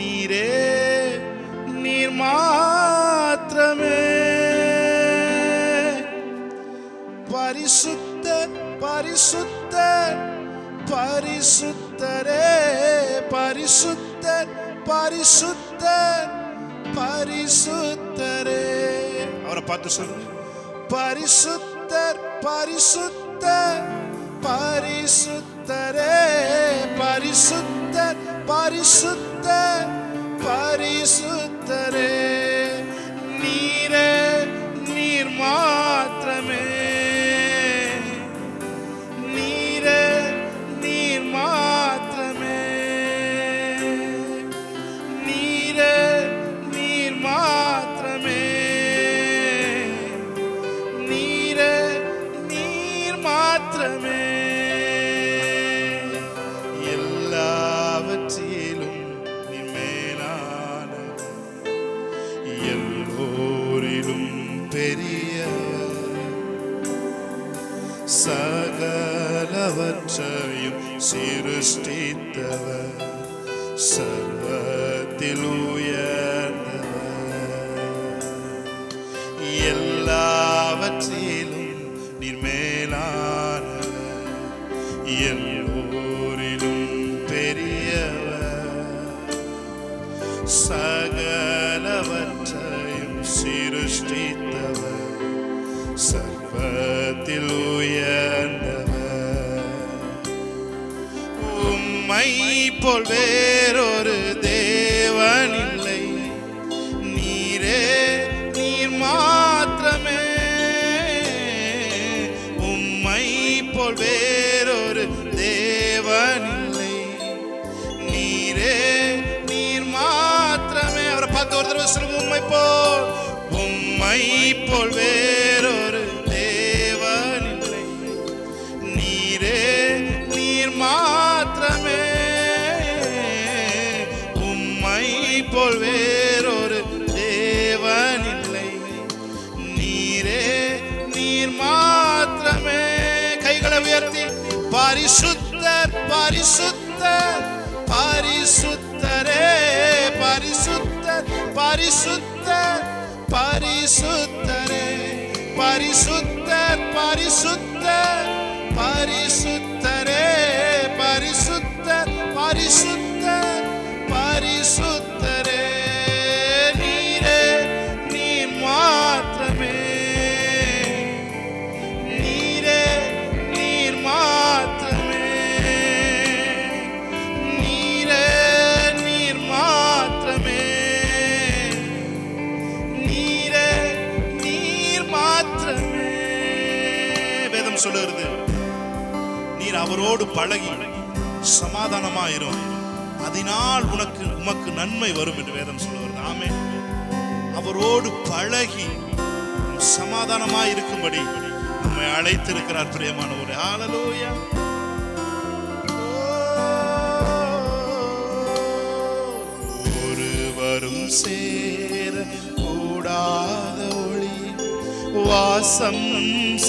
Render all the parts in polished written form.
நீரே நீர் மாத்திரமே. பரிசுத்தர் பரிசுத்தர் பரிசுத்தரே, பரிசுத்தர் பரிசுத்தர் பரிசுத்தரே. அவரை பார்த்து சொல்லுங்க, பரிசுத்தர் பரிசுத்தர் பரிசுத்தரே, பரிசுத்தர் பரிசுத்தர் பரிசுத்தரே. நீரே நீர் மாத்திரமே, நீரே நீர் மாத்திரமே, நீரே நீர் மாத்திரமே, நீரே நீர் மாத்திரமே. எல்லாவற்றிலும் நீர் மேலானவர், எல்லோரிலும் பெரியவர், சகலவற்றையும் சிருஷ்டித்தவர், சர்வத்தில் உயர்ந்தவர். எல்லாவற்றிலும் நீர் மேலானவர், எல்லோரிலும் பெரியவர், சகலவற்றையும் சிருஷ்டித்தவர், சர்வத்தில் உயர்ந்தவர். உம்மை போல் வேறொரு தேவன் இல்லை, நீரே நீர் மாத்திரமே. உம்மை போல் வேறொரு தேவன் இல்லை, நீரே நீர் மாத்திரமே. அவரை பார்த்து ஒரு தடவை சொல்லுங்க, உம்மை போல், உம்மை போல் வேறொரு தேவன் இல்லை, நீரே நீர் மாத்திரமே. உம்மை போல் வேறொரு தேவன் இல்லை, நீரே நீர் மாத்திரமே. கைகளை உயர்த்தி, பரிசுத்தர் பரிசுத்தர் பரிசுத்தரே, பரிசுத்தர் பரிசுத்தர் பரிசுத்தரே, பரிசுத்தர் பரிசுத்தர் பரிசுத்தரே, பரிசுத்தர் பரிசுத்தர் பரிசுத்தரே. நீரே நீர் மாத்திரமே, நீரே நீர் மாத்திரமே, நீரே நீர் மாத்திரமே, நீரே நீர் மாத்திரமே. வேதம் சொல்லுகிறது, நீர் அவரோடு பழகி சமாதானமாயிரும், அதனால் உமக்கு நன்மை வரும் என்று வேதம் சொல்லுகிறது. ஆமென். அவரோடு பழகி சமாதானமாய் இருக்கும்படி நம்மை அழைத்திருக்கிறார் பிரியமானவரே. ஹல்லேலூயா. ஒருவரும் சேர கூடாத ஒளி வாசம்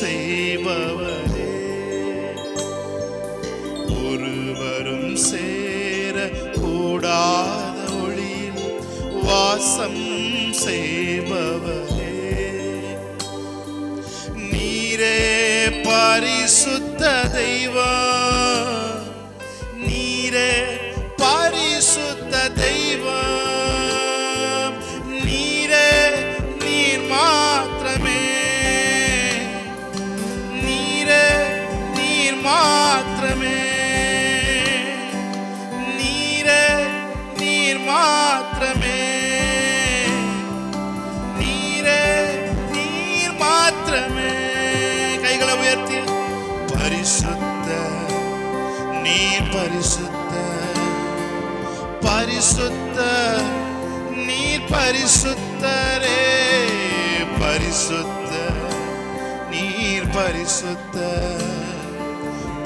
செய்பவரே, ஒருவரும் சேர கூடாத ஒளியில் வாசம் செய்பவரே, நீரே பரிசுத்த தெய்வம், நீரே பரிசுத்த தெய்வம், நீரே நீர் மாத்திரமே, நீரே நீர் மாத்திரமே, நீரே நீர் மாத்திரமே, நீரே நீர் மாத்திரமே. கைகளை உயர்த்தி, பரிசுத்த நீர் பரிசுத்த, பரிசுத்த நீர் பரிசுத்தரே, பரிசுத்த நீர் பரிசுத்த,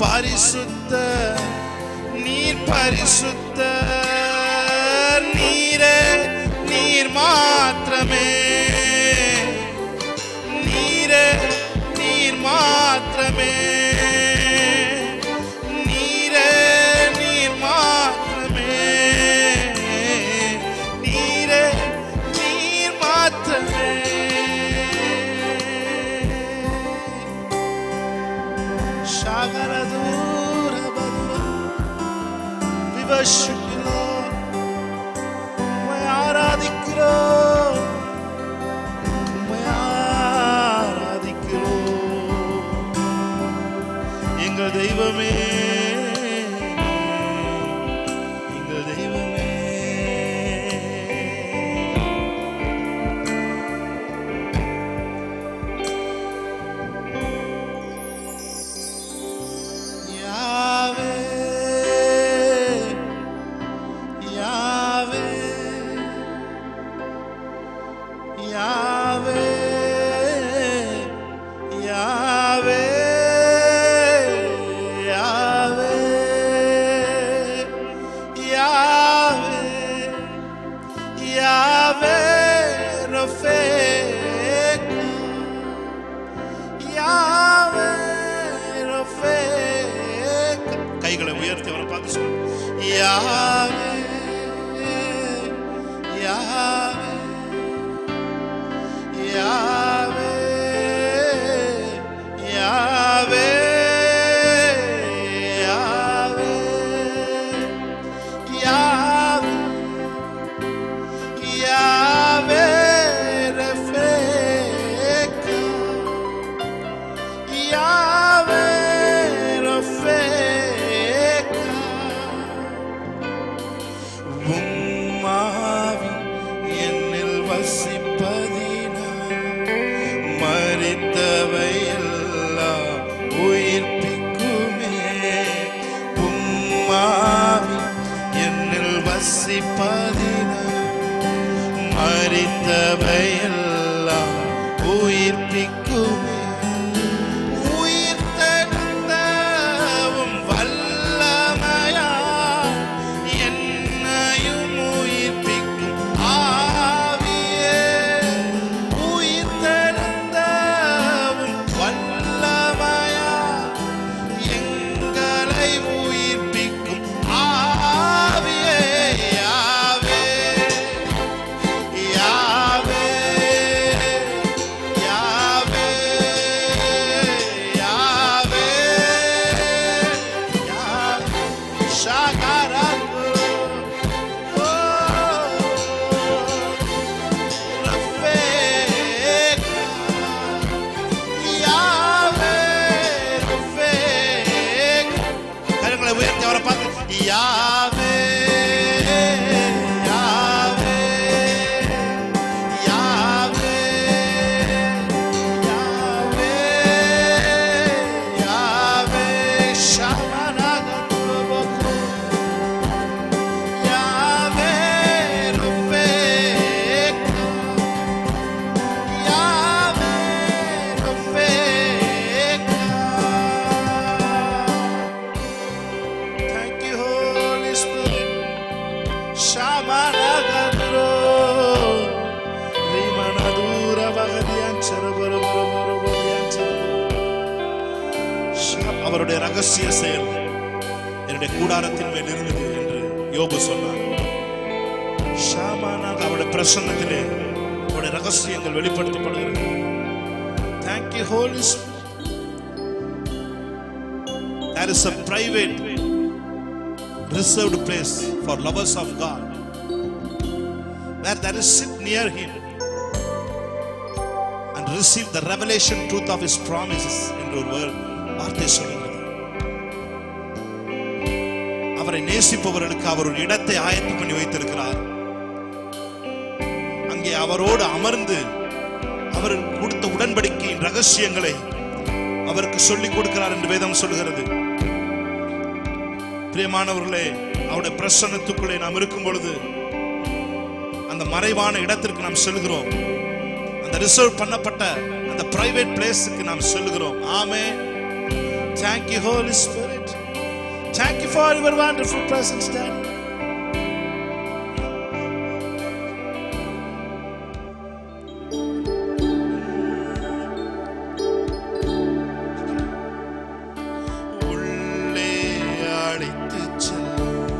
பரிசுத்த நீர் பரிசுத்த, நீரே நீர் மாத்திரமே, நீரே நீர் மாத்திரமே, நீரே நீர் மாத்திரமே, யாவே யாவே யாவே யாவே மரித்தவையெல்லாம் உயிர்ப்பிக்குமே உயிர் தெழுந்தவும் வல்லமையா என்னையும் உயிர்ப்பிக்கும் ஆவியே உயிர் தெழுந்தவும் வல்லமையா எங்களை உயிர்ப்பிக்கும் ஆவியே அவருடைய ரகசிய செயல் என்னுடைய கூடாரத்தின் மேல் இருந்தது என்று யோபு சொன்னார். ஷாமானாக அவருடைய பிரசன்னத்திலே அவருடைய ரகசியங்கள் வெளிப்படுத்தப்படுகிறது. Thank you Holy Spirit. There is a private reserved place for lovers of God where there is sit near him and receive the revelation truth of his promises என்று ஒரு வார்த்தை சொல்லுகிறது. அவரை நேசிப்பவர்களுக்கு அவர் ஒரு இடத்தை ஆயத்தம் பண்ணி வைத்திருக்கிறார். அங்கே அவரோடு அமர்ந்து அவர் கொடுத்த உடன்படிக்கையின் ரகசியங்களை அவருக்கு சொல்லிக் கொடுக்கிறார் என்று வேதம் சொல்கிறது. பிரியமானவர்களே, அவருடைய பிரசன்னத்துக்குள்ளே நாம் இருக்கும் பொழுது அந்த மறைவான இடத்திற்கு நாம் செல்கிறோம். அந்த ரிசர்வ் பண்ணப்பட்ட அந்த பிரைவேட் பிளேஸ்க்கு நாம் செல்கிறோம். ஆமென். Thank you Holy Spirit. Thank you for your wonderful presence, Daddy. உள்ளே அழைத்துச் செல்லும்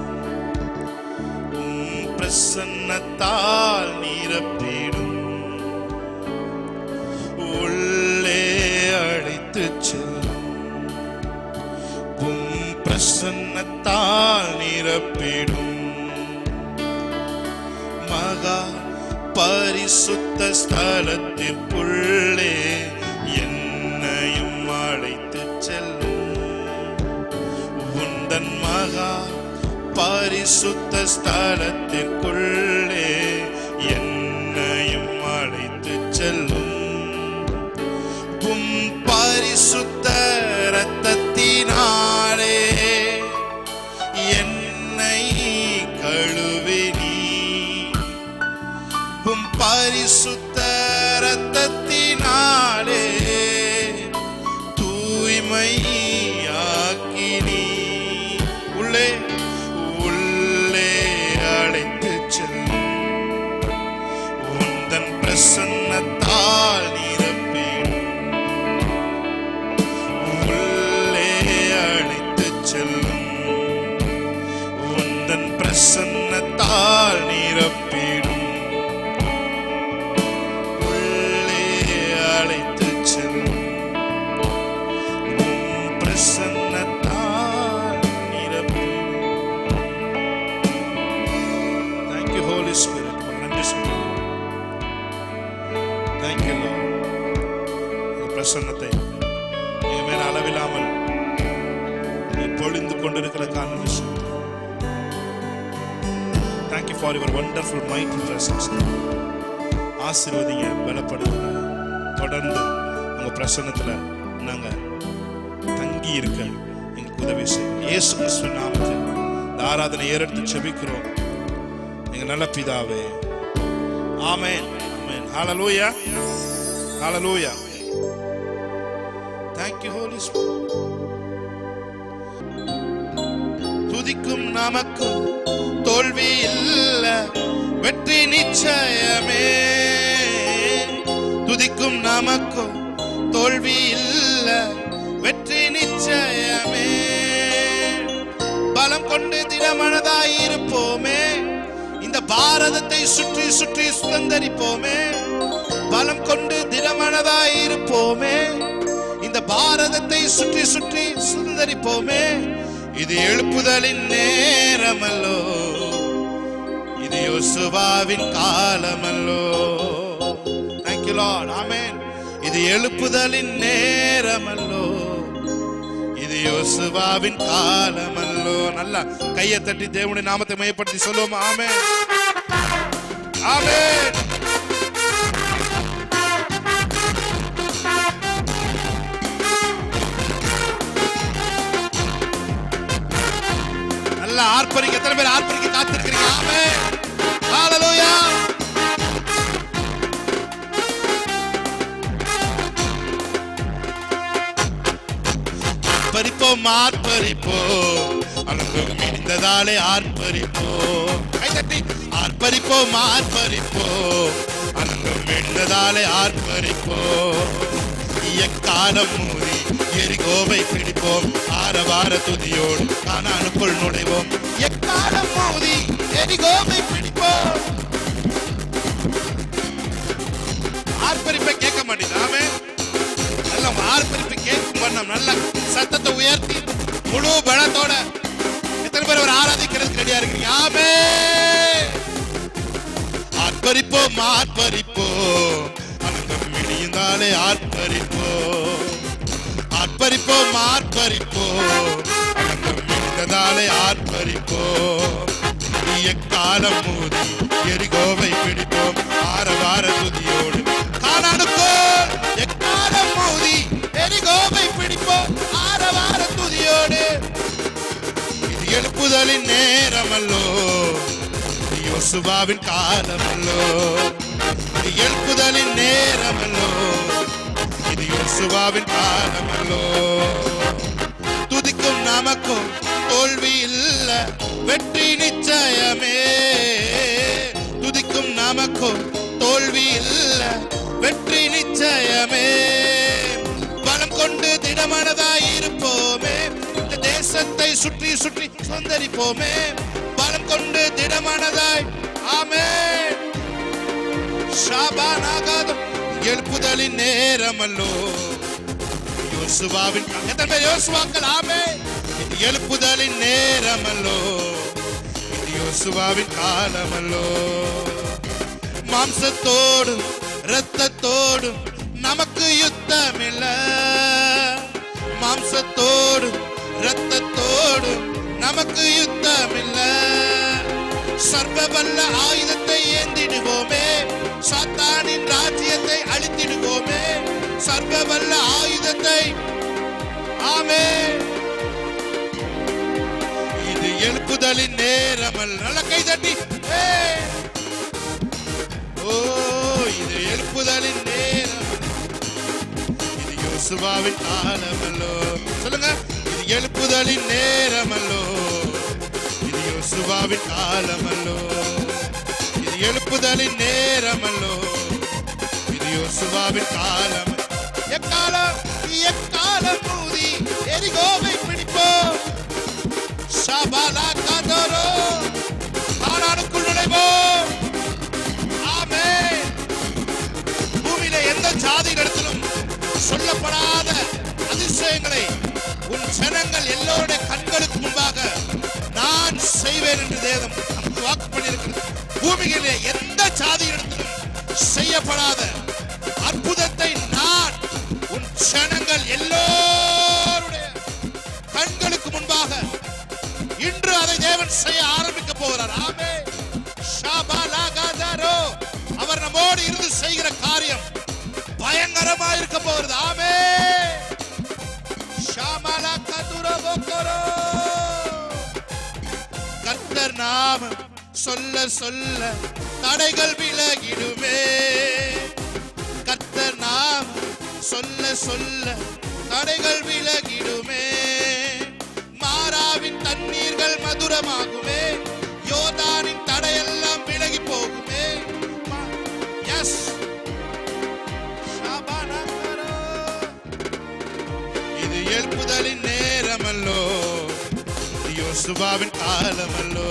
பிரசன்னத்தால் நிரப்பிடும். உள்ளே அழைத்துச் செல்லும் பிரசன்னத்தால் நிரப்பிடும். மகா பரிசுத்த ஸ்தலத்திற்குள்ளே என்னையும் அழைத்துச் செல்லும். உந்தன் மகா பரிசுத்த ஸ்தலத்திற்குள்ளே என்னையும் அழைத்துச் செல்லும். பரிசுத்த இரத்தத்தினாலே என்னை கழுவி நீ. பரிசுத்த இரத்தத்தினாலே தூய்மையாக்கி நீ. உள்ளே உள்ளே அழைத்துச் செல்லும். உந்தன் பிரசன்னத்தால் நன்றி சொல்லுவோம். Thank you Lord. பிரசன்னத்தை எங்க மேல அளவில்லாமல் நீ பொழிந்து கொண்டிருக்கிற நன்றி சொல்லுவோம். Thank you for your wonderful mighty presence. ஆசீர்வதிங்க, பலப்படுத்துங்க. தொடர்ந்து உங்க பிரசன்னத்துல நாங்க தங்கி இருக்க எங்களுக்கு உதவி செய்யுங்க. இயேசு கிறிஸ்துவின் நாமத்தில் இந்த ஆராதனை ஏறெடுத்து ஜெபிக்கிறோம் எங்க நல்ல பிதாவே. ஆமென், ஆமென். ஹalleluya, ஹalleluya. Thank you Holy Spirit. துதிக்கும் நமக்கு தோல்வி இல்ல, வெற்றி நிச்சயமே. துதிக்கும் நமக்கு தோல்வி இல்ல, வெற்றி நிச்சயமே. பலம் கொண்டு திடமனதாய் இருப்போமே, இந்த பாரதத்தை சுற்றி சுற்றி சுதந்தரிப்போமே. பலம் கொண்டு திடமனதாய் இருப்போமே, இந்த பாரதத்தை சுற்றி சுற்றி சுதந்தரிப்போமே. இது எழுப்புதலின் நேரமல்லோ, இது யோசுவாவின் காலமல்லோ. Thank you Lord. Amen. இது எழுப்புதலின் நேரமல்லோ, இது யோசுவாவின் காலமல்லோ. நல்லா கையை தட்டி தேவனுடைய நாமத்தை மையப்படுத்தி சொல்லுவோம். ஆமென், ஆமென். நல்லா ஆர்ப்பரிக்க. எத்தனை பேர் ஆர்ப்பரிக்க காத்திருக்கிறீங்க? ஆமென், ஹalleluya. ஆர்ப்பரிப்போம், ஆர்ப்பரிப்போம், அனுபவம் இணைந்ததாலே ஆர்ப்பரிப்போம். கைதட்டி ஆர்ப்பரிப்போம், ஆர்ப்பரிப்போம், அனுபவம் இணைந்ததாலே ஆர்ப்பரிப்போம். எக்காலம் மூடி எரிகோவை பிடிப்போம், ஆரவார துதியோடு கானானுக்குள் நுழைவோம். எக்காலம் மூடி எரிகோவை பிடிப்போம். ஆர்ப்பரிப்பை கேட்க மாட்டேங்குது. நல்ல ஆர்ப்பரிப்பை கேட்கும் வண்ணம் நல்ல சத்தத்தை உயர்த்தி முழு பலத்தோட எத்தனை பேர் ஒரு ஆராதிக்கிறதுக்கு ரெடியா இருக்கீங்க? ஆமென். ஆர்ப்பரிப்போம், ஆர்ப்பரிப்போம், அனந்தம் இணைந்தாலே ஆர்ப்பரிப்போம். ஆர்ப்பரிப்போம், ஆர்ப்பரிப்போம், அனந்தம் இணைந்ததாலே ஆர்ப்பரிப்போம். எக்காலம் மூடி எரிகோவை பிடிப்போம், ஆரவார துதியோடு கானானுக்குள். எக்காலம் மூடி எரிகோவை பிடிப்போம், ஆரவார துதியோடு. இது எழுப்புதலின் நேரமல்லோ, இது யோசுவாவின் காலமல்லோ. இது எழுப்புதலின் நேரமல்லோ, இது யோசுவாவின் காலமல்லோ. துதிக்கும் நமக்கும் தோல்வி இல்ல, வெற்றி நிச்சயமே. துதிக்கும் நமக்கும் தோல்வி இல்ல, வெற்றி நிச்சயமே. பலம் கொண்டு திடமனதாய் இருப்போமே, இந்த தேசத்தை சுற்றி சுற்றி சுதந்தரிப்போமே. பலம் கொண்டு திடமனதாய். ஆமென். ஷாபானாகாதம். எழுப்புதலின் நேரமல்லோ, யோசுவாவின். எத்தனை பேர் யோசுவாக்கள்? ஆமென். இது எழுப்புதலின் நேரமல்லோ, இது யோசுவாவின் காலமல்லோ. மாம்சத்தோடும் இரத்தத்தோடும் நமக்கு யுத்தமில்ல. மாம்சத்தோடும் இரத்தத்தோடும் நமக்கு யுத்தமில்ல. சர்வ வல்ல ஆயுதத்தை ஏந்திடுவோமே, சாத்தானின் ராஜ்யத்தை அழித்திடுவோமே. சர்வ வல்ல ஆயுதத்தை. ஆமென். இது எழுப்புதலின் நேரமல்ல. நல்ல கை தட்டி. ஓ, இது எழுப்புதலின் நேரம், இது யோசுவாவின் காலமல்லோ. சொல்லுங்க. இது எழுப்புதலின் நேரமல்லோ, இது யோசுவாவின் காலமல்லோ. இது எழுப்புதலின் நேரமல்லோ, இது யோசுவாவின் காலம். எக்காலம், எக்காலம் மூடி எரிகோவை பிடிப்போம். ஷாபாலா காதோரோ, கானானுக்குள் நுழைவோம். ஆமென். பூமியில எந்த ஜாதியிடத்திலும் சொல்லப்படாத அதிசயங்களை உன் ஜனங்கள் எல்லோருடைய கண்களுக்கு முன்பாக நான் செய்வேன் என்று தேவன் நமக்கு வாக்கு பண்ணியிருக்கிறது. பூமியிலே எந்த ஜாதியிடத்திலும் செய்யப்படாத அற்புதத்தை நான் உன் ஜனங்கள் எல்லோருடைய கண்களுக்கு முன்பாக இன்று அதை தேவன் செய்ய ஆரம்பிக்க போகிறார். ஆமென். ஷாபாலாகாதாரோ, அவர் நம்மோடு இருந்து செய்கிற காரியம் பயங்கரமா இருக்க போகிறது. ஆமென். ஷாமாலாகாதுரபோகரோ, கர்த்தர் நாமம் சொல்ல சொல்ல தடைகள் விலகிடுமே. கர்த்தர் நாமம் சொல்ல சொல்ல தடைகள் விலகிடுமே. மாறாவின் தண்ணீர்கள் மதுரமாகுமே. யோர்தானின் தடையெல்லாம் விலகி போகுமே. எஸ், இது எழுப்புதலின் நேரமல்லோ, இது யோசுவாவின் காலமல்லோ.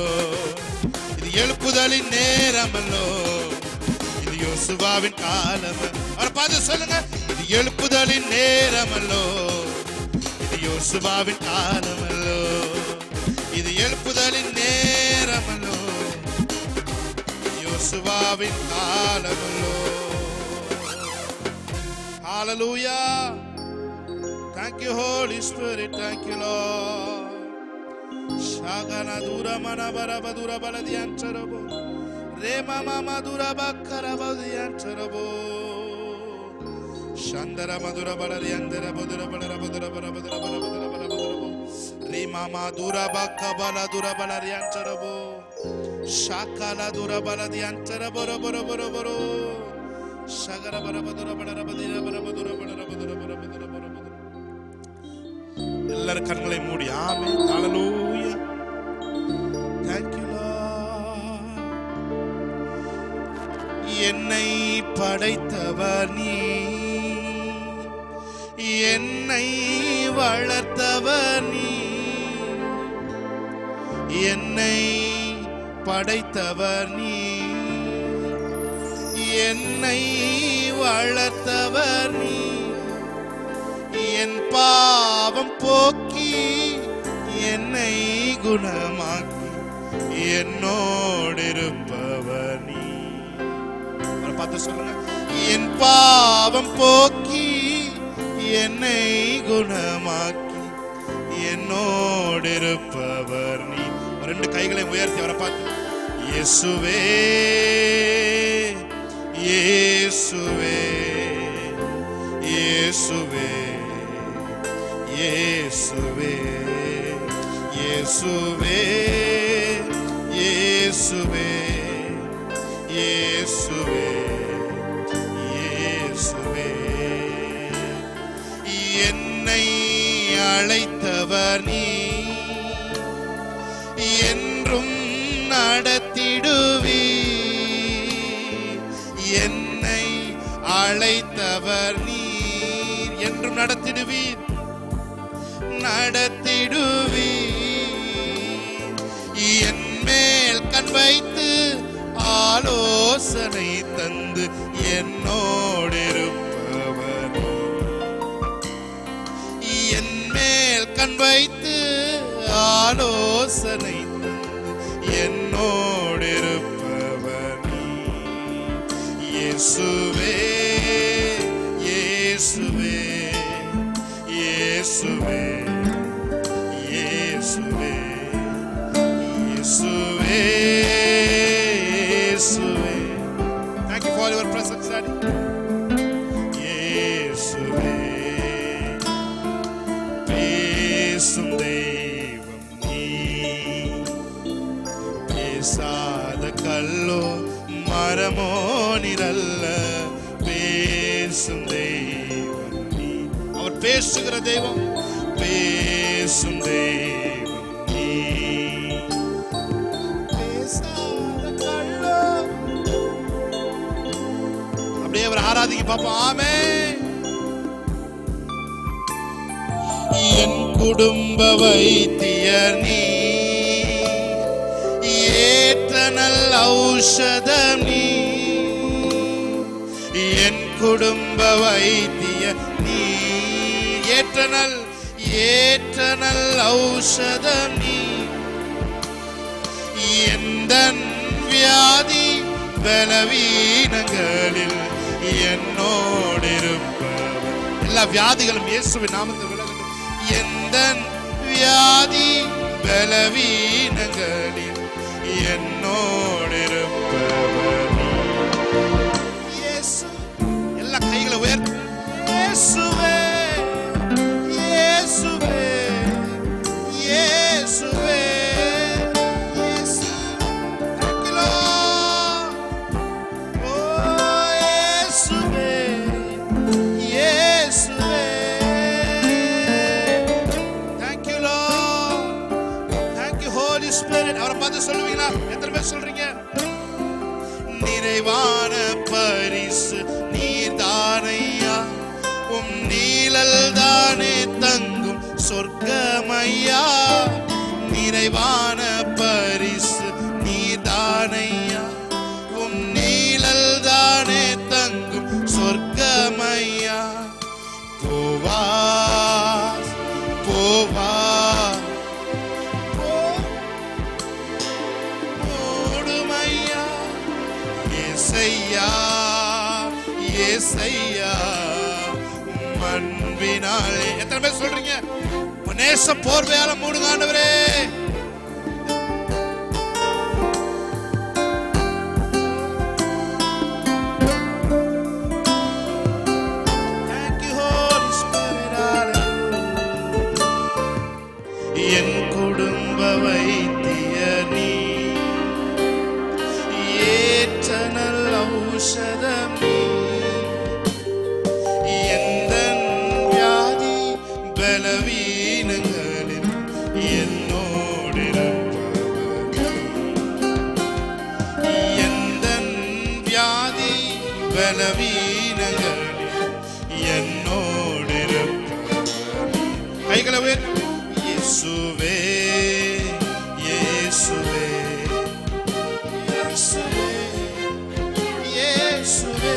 இது எழுப்புதலின் நேரமல்லோ, இது யோசுவாவின் காலம். அவரை பார்த்து சொல்லுங்க, இது எழுப்புதலின் நேரமல்லோ, இது யோசுவாவின் காலமல்லோ. இது எழுப்புதலின் நேரமல்லோ, யோசுவாவின் காலமல்லோ. Hallelujah. Thank you, Holy Spirit. Thank you, Lord. Shagana dura mana baraba dura baladiyan charabo. Rema mama dura bakkara baladiyan charabo. Shandara madura baladiyan dara bodura balara bodura bara bodura bara bodura bara bodura. Rema mama dura bakkabala dura baladiyan charabo. Shakala dura baladiyan charabo boro boro boro. Shagara bara bodura balara bodura bara bodura balara bodura bara bodura bara bodura. எல்லாரும் கண்களை மூடி ஆமென். ஹalleluya. Thank you Lord. என்னை படைத்தவர் நீ, என்னை வளர்த்தவர் நீ. என்னை படைத்தவர் நீ, என்னை வளர்த்தவர் நீ. என் பாவம் போக்கி என்னை குணமாக்கி என்னோடு இருப்பவர் நீ. பார்த்து சொல்லுங்க, என் பாவம் போக்கி என்னை குணமாக்கி என்னோடு இருப்பவர் நீ. ரெண்டு கைகளை உயர்த்தி அவரை பார்த்து, இயேசுவே இயேசுவே இயேசுவே இயேசுவே இயேசுவே இயேசுவே இயேசுவே இயேசுவே. என்னை அழைத்தவர் நீ, என்றும் நடத்திடுவி. என்னை அழைத்தவர் நீர், என்றும் நடத்திடுவீர் நடத்திடுவி. என் மேல் கண் வைத்து ஆலோசனை தந்து என்னோடு இருப்பவர். என் மேல் கண் வைத்து ஆலோசனை தந்து என்னோடு இருப்பவர் நீ. இயேசுவே இயேசுவே இயேசுவே இயேசுவே இயேசுவே இயேசுவே. Thank you for your presence, Daddy. இயேசுவே. பேசும் தெய்வம் நீ, பேசாத கல்லோ மரமோ நிரல்ல. பேசும் தெய்வம் நீ, அவர் பேசுகிற தெய்வம். பேசும் தெய்வம் நீ, பேசாத கல்லோ. அப்படியே அவர் ஆராதிக்க பார்ப்போம். ஆமென். என் குடும்ப வைத்தியர் நீ, ஏற்ற நல்ல ஔஷதம் நீ. என் குடும்ப வைத்தியர் நீ, ஏற்ற நல் ஔஷதம் நீ. எந்தன் வியாதி பலவீனங்களில் என்னோடு இருப்பவர். எல்லா வியாதிகளும் இயேசுவின் நாமத்தில் விலகட்டும். எந்த வியாதி பலவீனங்களில் என்னோடு இருப்பவர் இயேசு. எல்லா கைகளை உயர்த்து. இயேசுவே இயேசுவே இயேசுவே இயேசு. Thank you Lord. Oh இயேசுவே இயேசுவே. Thank you Lord. Thank you Holy Spirit. அவரை பார்த்து சொல்லுவீங்களா? எத்தனை பேர் சொல்றீங்க? நிறைவான பரிசு நீர்தானையா, உம் நீழல் தானே தங்கும் சொர்க்கமையா. நிறைவான பரிசு நீர்தானையா, உம் நீழல் தானே தங்கும் சொர்க்கமையா. போவா போவா ஓடுமையா ஏசையா ஏசையா அன்பினாலே. எத்தனை பேர் சொல்றீங்க? நேச போர்வையால மூடுங்க ஆண்டவரே. Thank you Holy Spirit. என் குடும்ப வைத்தியனி ஏற்ற நல்ல ஔஷதம் நீ. பலவீனங்களில் என்னோடு இருப்பவர். எந்த வியாதி பலவீனங்களில் என்னோடு இருப்பவர். கைகளை உயர்த்து. இயேசுவே இயேசுவே இயேசுவே இயேசுவே.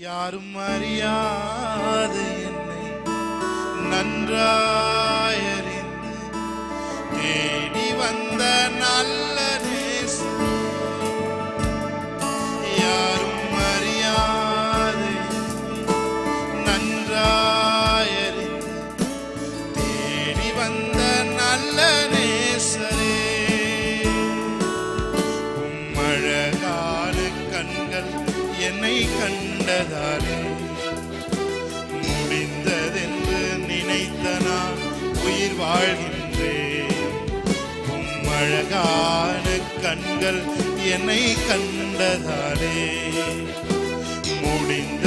யாரும் அறியாத என்னை நன்றாயறிந்து தேடி வந்த நல்ல நேசம். யாரும் அறியாத நன்றாயறிந்து தேடி வந்த நல்ல நேசரே. அழகான கண்கள் என்னை கண்டதாலே முடிந்ததென்று நினைத்த நான் உயிர் வாழ்கின்றேன். உம் அழகான கண்கள் என்னை கண்டதாலே முடிந்த